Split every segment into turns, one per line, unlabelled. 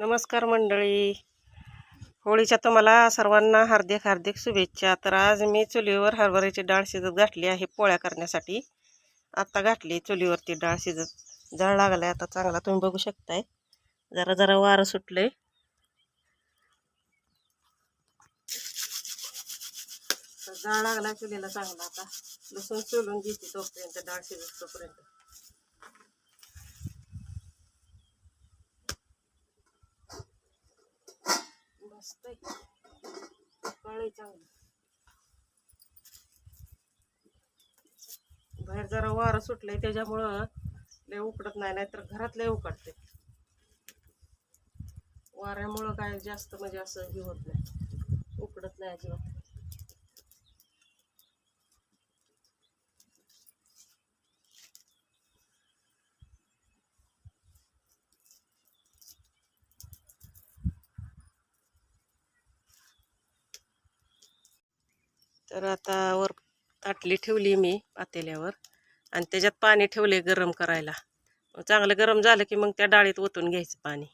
नमस्कार मंडळी, होळीच्या तुम्हाला सर्वांना हार्दिक हार्दिक शुभेच्छा। तर आज मी चुलीवर हरभऱ्याची डाळ शिजत घातली आहे पोळ्या करण्यासाठी। आता घातली चुलीवरती डाळ शिजत, जाळ लागलाय आता चांगला, तुम्ही बघू शकताय। जरा जरा वारं सुटलंय। जाळ लागलाय चुलीला चांगला। आता लसूण सोलून घेते तोपर्यंत, डाळ शिजत तोपर्यंत। मस्त कळलंय चांगलं। बाहेर जरा वारं सुटलंय त्याच्यामुळं लय उकडत नाही, नाहीतर घरात लय उकडते। वाऱ्यामुळं काय जास्त म्हणजे असं हे होत नाही, उकडत नाही अजिबात। तर आता वर ताटली ठेवली मी पातेल्यावर आणि त्याच्यात पाणी ठेवले गरम करायला। चांगलं गरम झालं की मग त्या डाळीत ओतून घ्यायचं पाणी।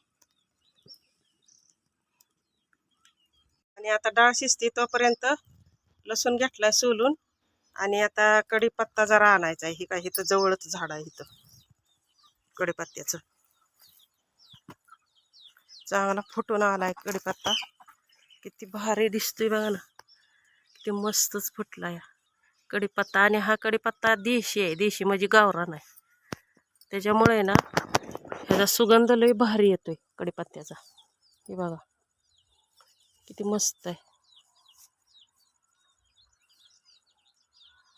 आणि आता डाळ शिजते तोपर्यंत लसूण घेतलाय सोलून। आणि आता कढीपत्ता जरा आणायचा आहे। ही काय इथं जवळच झाड आहे, इथं कढीपत्त्याचं चांगला फुटून आलाय कढीपत्ता। किती भारी दिसतोय बघा ना, किती मस्तच फुटला या कढीपत्ता। आणि हा कढीपत्ता देशी आहे, देशी म्हणजे गावरान आहे, त्याच्यामुळे ना ह्याचा सुगंध लय भारी येतोय कढीपत्त्याचा। हे बघा किती मस्त आहे।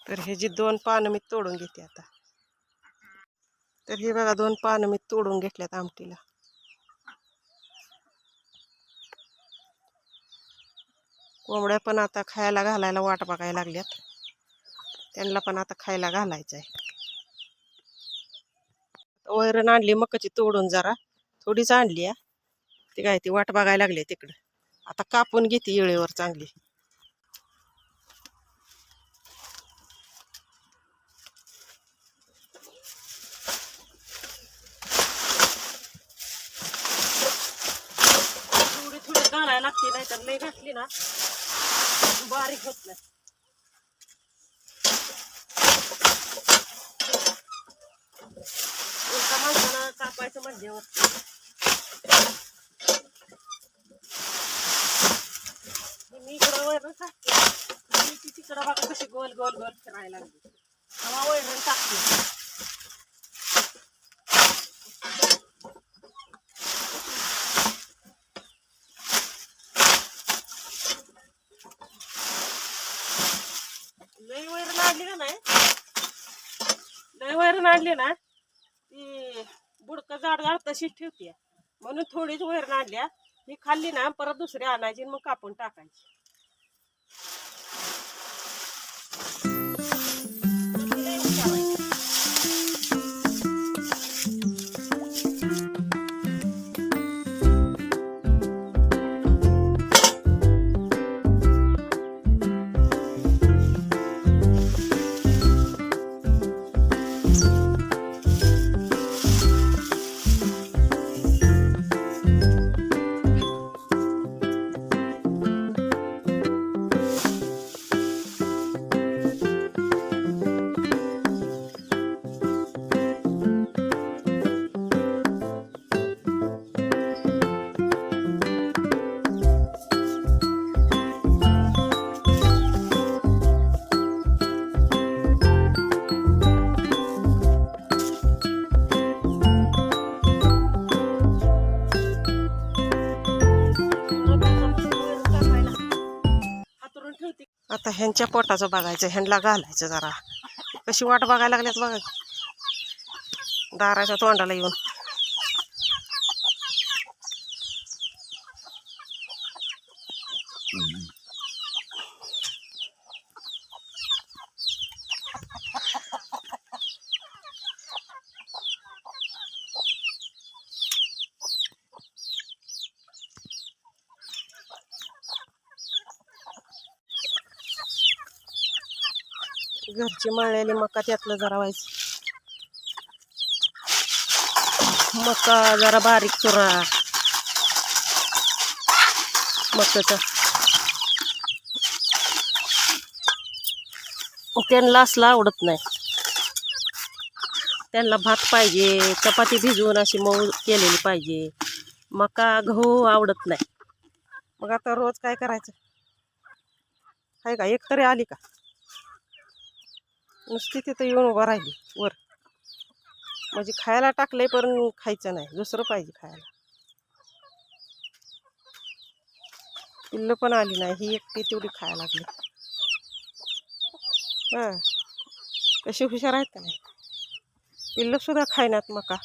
तर हे जी 2 पानं मी तोडून घेते आता। तर हे बघा 2 पानं मी तोडून घेतल्यात आमटीला। कोंबड्या पण आता खायला घालायला वाट बघायला लागल्यात, त्यांना पण आता खायला घालायचं आहे। वैरण आणली मकाची तोडून, जरा थोडीच आणली आहे, ती काय ती वाट बघायला लागली तिकडं। आता कापून घेते येळेवर चांगली। थोडी थोडी घालायला लागते, नाही तर लई घातली ना बारीक होत नाही। एका माणसानं कापायचं म्हणजे मी इकडं वैरण टाकते, ती तिकडं बघा कशी गोल गोल गोल फिरायला लागली, तेव्हा वैरण टाकते। लय वैरण आणली ना, नाही लय वैरण आणली ना ती बुडकं जाड जाड तशीच ठेवते, म्हणून थोडीच वैरण आणल्या। ही खाल्ली ना परत दुसरी आणायची, मग कापून टाकायची। आता ह्यांच्या पोटाचं बघायचं, ह्यांना घालायचं। जरा कशी वाट बघायला लागल्यात बघा, दाराच्या तोंडाला येऊन। घरची मळलेली मका त्यातलं जरा व्हायचं, मका जरा बारीक चुरा, मकाचा. त्यांना असलं आवडत नाही. त्यांना भात पाहिजे, चपाती भिजवून अशी मऊ केलेली पाहिजे. मका गहू आवडत नाही. मग आता रोज काय करायचं आहे का? एक तरी आली का? नुसती तिथं येऊन उभं राहिली वर. म्हणजे खायला टाकलंय पण खायचं नाही, दुसरं पाहिजे खायला. पिल्लं पण आली नाही, ही एकटी तेवढी खायला लागली. हां, कशी हुशार आहेत का नाही? पिल्लं सुद्धा खायनात मका.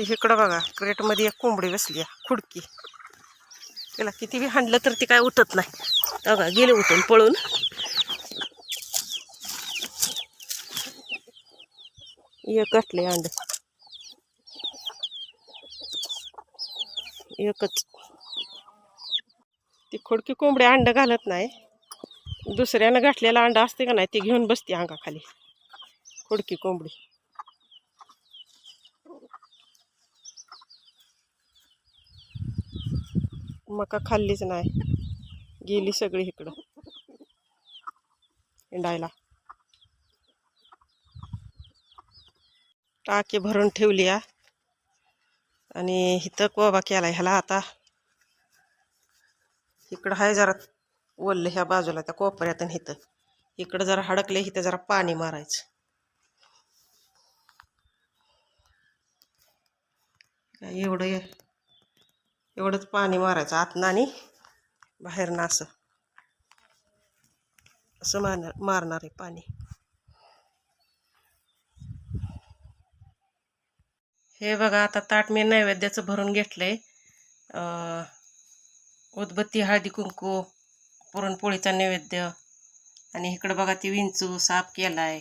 इकडं बघा, क्रेटमध्ये एक कोंबडी बसली आहे, खुडकी. त्याला किती बी हाणलं तर ती काय उठत नाही. बघा गेले उठून पळून. एक घातले अंड, एकच. ती खुडकी कोंबडी अंड घालत नाही. दुसऱ्यानं घातलेला अंडा असते का नाही, ती घेऊन बसते अंगाखाली खुडकी कोंबडी. मका खाल्लीच नाही, गेली सगळी इकडं हिंडायला. टाकी भरून ठेवली आणि इथं कोबा केला ह्याला. आता इकडं आहे जरा वल्ल ह्या बाजूला त्या कोपऱ्यात, आणि इकडं जरा हडकले, इथं जरा पाणी मारायचं. एवढंच पाणी मारायचं आतनं आणि बाहेरनं. असं असं मारणार आहे पाणी. हे बघा, आता ताट मी नैवेद्याचं भरून घेतलंय. उदबत्ती, हळदी कुंकू, पुरणपोळीचा नैवेद्य. आणि इकडं बघा ती विंचू साफ केलाय,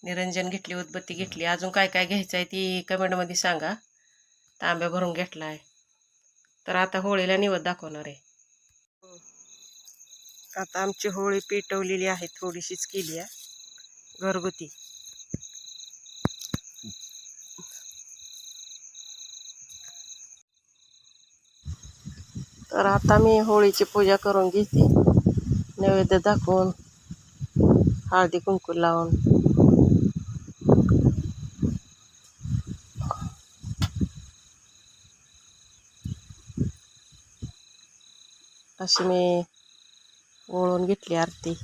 निरंजन घेतली, उदबत्ती घेतली. अजून काय काय घ्यायचं आहे ती कमेंटमध्ये सांगा. तांब्या भरून घेतलाय. तर आता होळीला निवद दाखवणार आहे. आता आमची होळी पेटवलेली आहे, थोडीशीच केली आहे घरगुती. तर आता मी होळीची पूजा करून घेते, नैवेद्य दाखवून, हळदी कुंकू लावून. अशी मी ओळून घेतली आरती.